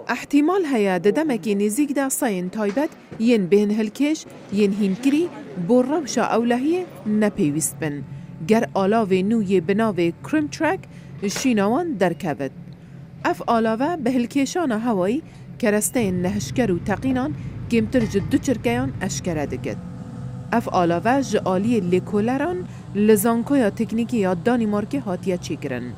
احتمال هیا ددمکی نزیک دا ساین تایبت ین بین هلکش ین هینکری بو روشا اولهی نپیویست بن. گر آلاوه نوی بناوه کریم ترک شیناوان درکبد. اف آلاوه به هلکشان هوایی کرستین نهشکر و تقینان گمتر جدو چرکیان اشکره دکد. اف آلاوه جعالی لیکولران لزانکویا تکنیکی یا دانیمارک هاتیه چی کرن.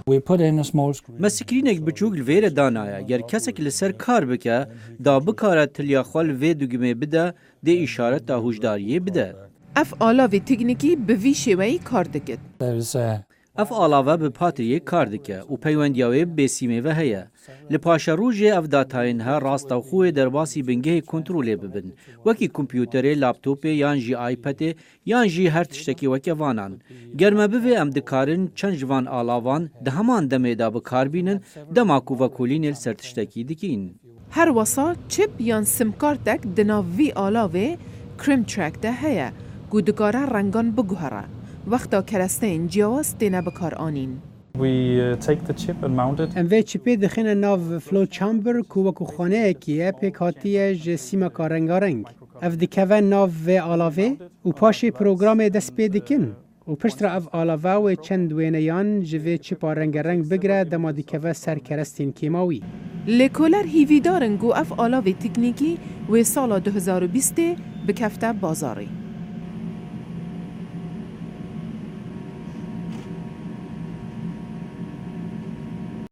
ما سکرینک بچوک الویر دانایا گر کسک لسر کار بکه دا بکاره تلیا خوال وی دوگمه بده ده اشارت دا هوشداریه بده. اف آلاوه تکنیکی به وی شوی کار دکد. اف آلاوه به پاتریه کار دکه و پیوندیاوی بسیمه و هیه. لپاش روژه اف داتاین ها راست و خوی درباسی بنگه کنتروله ببن. وکی کمپیوتره، لابتوپ یان جی آیپد یان جی هر تشتکی وکی وانان. گرمه بوی ام دکارن چند جوان آلاوان ده همان دمه دا بکار بینن دماکو و کولین سر تشتکی دکین. هر وصا چپ یان سمکارتک دنا وی آلاوه کریم ترک ده هیه. گودکاره رنگان بگوهره. وقتا کرستین جیاواز دینا بکار آنین. We take the chip and mount it. ام وی چپی دخینه ناو فلو چامبر کو وکو خانه اکیه پیک هاتیه جسیما کارنگارنگ. اف دکوه ناو و آلاوه و پاشی پروگرام دست پی دکن. و پشت را اف آلاوه و چند وینیان جوی چپا رنگ بگره دما دکوه سر کرستین کیماوی. لیکولر هیوی دارنگو اف آلاوه تکنیکی و سال 2020 بکفته بازاری.